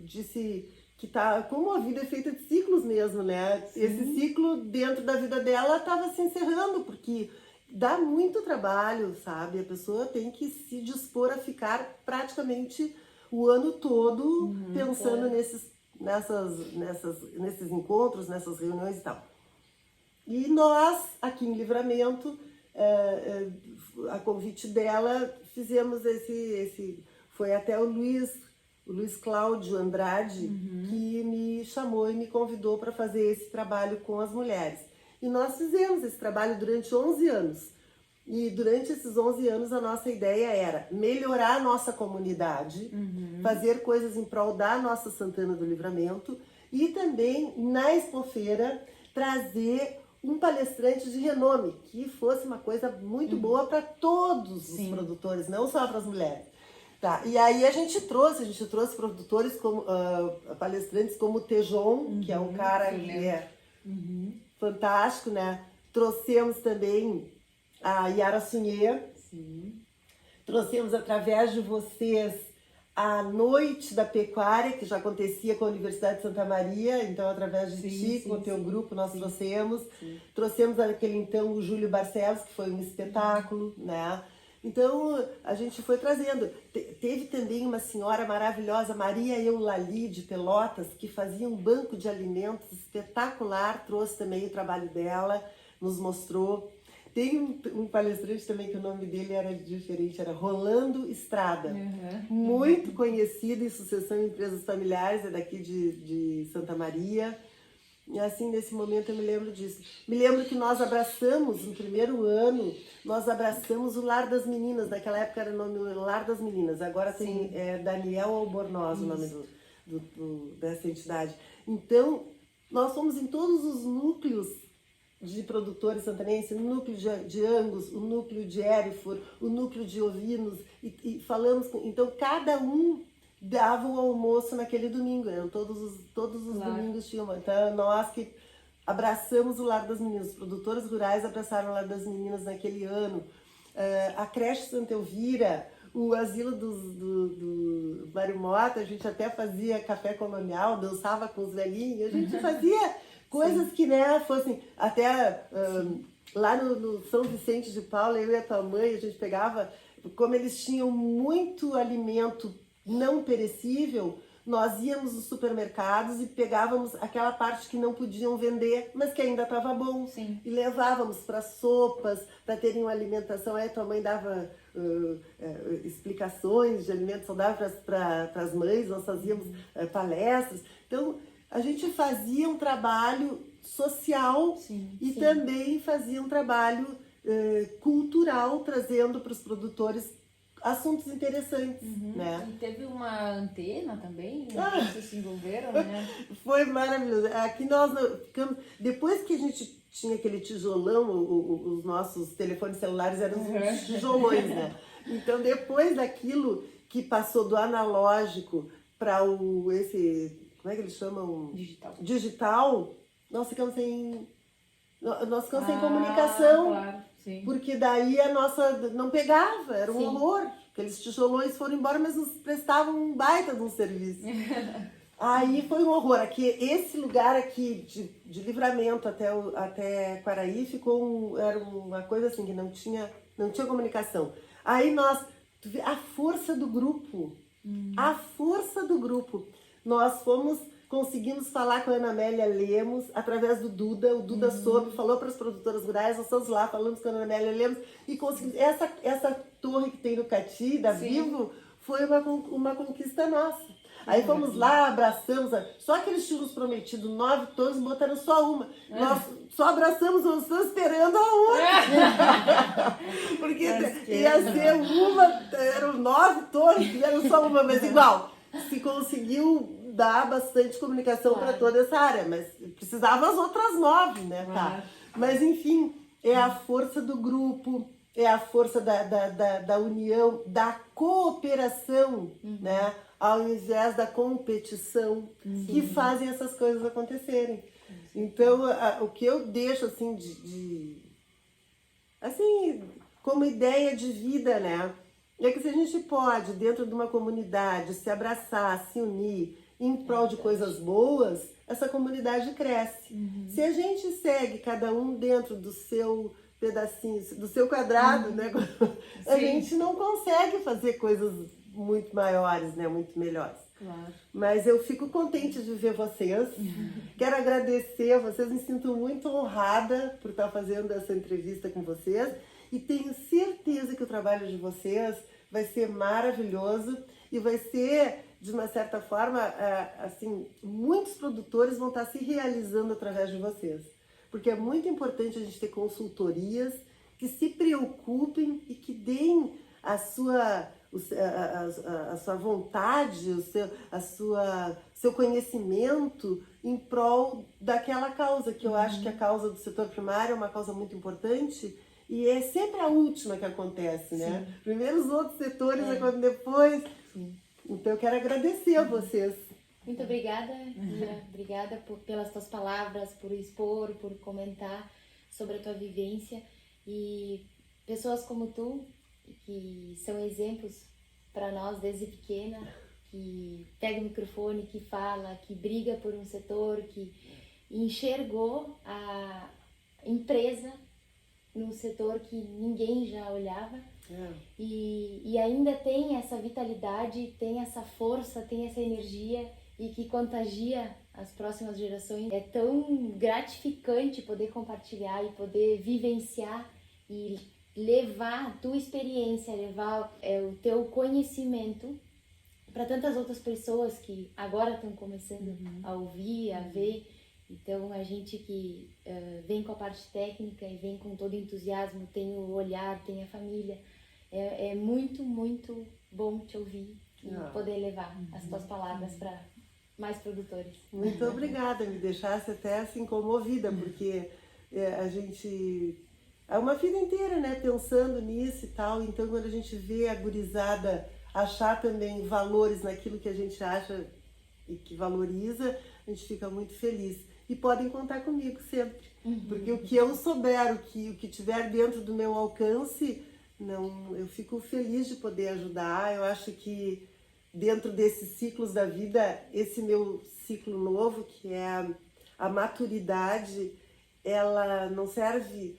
disse que como a vida é feita de ciclos mesmo, né? Sim. Esse ciclo dentro da vida dela estava se encerrando, porque dá muito trabalho, sabe? A pessoa tem que se dispor a ficar praticamente o ano todo pensando nesses encontros, nessas reuniões e tal. E nós, aqui em Livramento, a convite dela, fizemos foi até o Luiz Cláudio Andrade, que me chamou e me convidou para fazer esse trabalho com as mulheres. E nós fizemos esse trabalho durante 11 anos. E durante esses 11 anos a nossa ideia era melhorar a nossa comunidade, fazer coisas em prol da nossa Santana do Livramento e também, na Expofeira, trazer um palestrante de renome, que fosse uma coisa muito boa para todos os produtores, não só para as mulheres. Tá, e aí a gente trouxe produtores como palestrantes como o Tejon, que é um cara que é fantástico, né? Trouxemos também a Yara Sunier. Trouxemos através de vocês a Noite da Pecuária, que já acontecia com a Universidade de Santa Maria, então através de ti, com o teu grupo, nós trouxemos. Trouxemos aquele então o Júlio Barcelos, que foi um espetáculo, né? Então, a gente foi trazendo. Teve também uma senhora maravilhosa, Maria Eulalie, de Pelotas, que fazia um banco de alimentos espetacular, trouxe também o trabalho dela, nos mostrou. Tem um palestrante também que o nome dele era diferente, era Rolando Estrada, muito conhecido em sucessão em empresas familiares, é daqui de Santa Maria. E assim, nesse momento eu me lembro disso. Me lembro que nós abraçamos, no primeiro ano, nós abraçamos o Lar das Meninas. Naquela época era o nome Lar das Meninas. Agora tem Daniel Albornoz, o nome dessa entidade. Então, nós fomos em todos os núcleos de produtores santanenses, o núcleo de Angus, o núcleo de Hereford, o núcleo de ovinos, e falamos com... Então, cada um dava o almoço naquele domingo, né? Todos os domingos tinham. Então, nós que abraçamos o Lar das Meninas, os produtores rurais abraçaram o Lar das Meninas naquele ano, a creche Santa Elvira, o asilo do Mário Mota, a gente até fazia café colonial, dançava com os velhinhos, a gente fazia coisas que, né, fossem até lá no São Vicente de Paula, eu e a tua mãe, a gente pegava, como eles tinham muito alimento não perecível, nós íamos nos supermercados e pegávamos aquela parte que não podiam vender, mas que ainda estava bom. Sim. E levávamos para sopas, para terem uma alimentação. Aí tua mãe dava explicações de alimentos saudáveis para as mães, nós fazíamos palestras. Então, a gente fazia um trabalho social e também fazia um trabalho cultural, trazendo para os produtores assuntos interessantes, né? E teve uma antena também, vocês se envolveram, né? Foi maravilhoso. Aqui nós ficamos... Depois que a gente tinha aquele tijolão, os nossos telefones celulares eram uns tijolões, né? Então, depois daquilo que passou do analógico para esse... Como é que eles chamam? Digital. Nós ficamos sem... Nós ficamos sem comunicação. Claro. Sim. Porque daí a nossa não pegava, era um horror. Aqueles tijolões foram embora, mas nos prestavam um baita de um serviço. Aí foi um horror. Aqui, esse lugar aqui de Livramento até Quaraí era uma coisa assim que não tinha comunicação. Aí a força do grupo, nós conseguimos falar com a Ana Amélia Lemos através do Duda. O Duda soube, falou para as produtoras rurais, nós estamos lá, falamos com a Ana Amélia Lemos e conseguimos. Essa torre que tem no Cati, da Vivo, foi uma conquista nossa. Aí fomos lá, abraçamos, só que eles tinham nos prometido 9 torres, botaram só uma. Nós só abraçamos, nós estamos esperando a outra. Porque ia ser eram 9 torres, eram só uma, mas igual, se conseguiu dar bastante comunicação para toda essa área, mas precisava as outras 9, né, tá? Mas enfim, é a força do grupo, é a força da união, da cooperação, né, ao invés da competição, que fazem essas coisas acontecerem. Então, o que eu deixo assim assim, como ideia de vida, né, é que se a gente pode, dentro de uma comunidade, se abraçar, se unir, em prol de coisas boas, essa comunidade cresce. Se a gente segue cada um dentro do seu pedacinho, do seu quadrado, né? A gente não consegue fazer coisas muito maiores, né? Muito melhores. Claro. Mas eu fico contente de ver vocês. Quero agradecer a vocês, me sinto muito honrada por estar fazendo essa entrevista com vocês e tenho certeza que o trabalho de vocês vai ser maravilhoso e vai ser, de uma certa forma, assim, muitos produtores vão estar se realizando através de vocês. Porque é muito importante a gente ter consultorias que se preocupem e que deem a sua vontade, seu conhecimento em prol daquela causa, que eu acho que a causa do setor primário é uma causa muito importante e é sempre a última que acontece, né? Primeiro os outros setores, depois... Sim. Então eu quero agradecer a vocês. Muito obrigada, Ira. Obrigada pelas tuas palavras, por expor, por comentar sobre a tua vivência. E pessoas como tu, que são exemplos para nós desde pequena, que pega o microfone, que fala, que briga por um setor, que enxergou a empresa num setor que ninguém já olhava. E ainda tem essa vitalidade, tem essa força, tem essa energia e que contagia as próximas gerações. É tão gratificante poder compartilhar e poder vivenciar e levar a tua experiência, levar o teu conhecimento para tantas outras pessoas que agora estão começando a ouvir, a ver Então, a gente que vem com a parte técnica e vem com todo entusiasmo, tem o olhar, tem a família, é muito, muito bom te ouvir e poder levar as tuas palavras para mais produtores. Muito obrigada, me deixasse até assim comovida, porque a gente é uma vida inteira, né, pensando nisso e tal, então quando a gente vê a gurizada achar também valores naquilo que a gente acha e que valoriza, a gente fica muito feliz. E podem contar comigo sempre, porque o que eu souber, o que tiver dentro do meu alcance, eu fico feliz de poder ajudar. Eu acho que dentro desses ciclos da vida, esse meu ciclo novo, que é a maturidade, ela não serve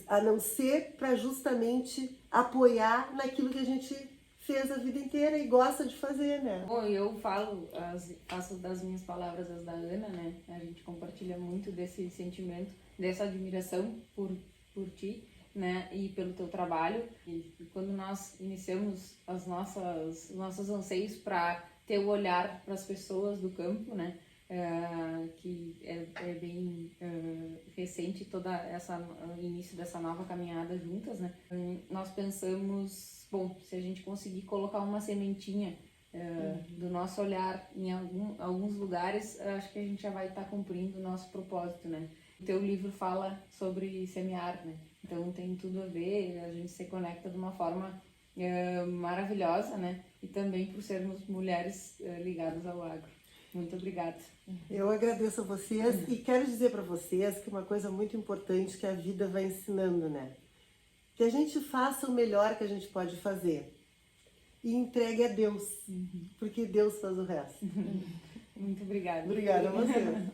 a não ser para justamente apoiar naquilo que a gente fez a vida inteira e gosta de fazer, né? Bom, eu faço das minhas palavras as da Ana, né? A gente compartilha muito desse sentimento, dessa admiração por ti, né? E pelo teu trabalho. E quando nós iniciamos os nossos anseios para ter o olhar para as pessoas do campo, né? Que é bem recente todo o início dessa nova caminhada juntas, né? Nós pensamos, bom, se a gente conseguir colocar uma sementinha do nosso olhar em alguns lugares, acho que a gente já vai estar cumprindo o nosso propósito, né? O teu livro fala sobre semear, né? Então tem tudo a ver, a gente se conecta de uma forma maravilhosa, né? E também por sermos mulheres ligadas ao agro. Muito obrigada. Eu agradeço a vocês e quero dizer para vocês que uma coisa muito importante que a vida vai ensinando, né? Que a gente faça o melhor que a gente pode fazer e entregue a Deus, porque Deus faz o resto. Muito obrigada. Obrigada a você.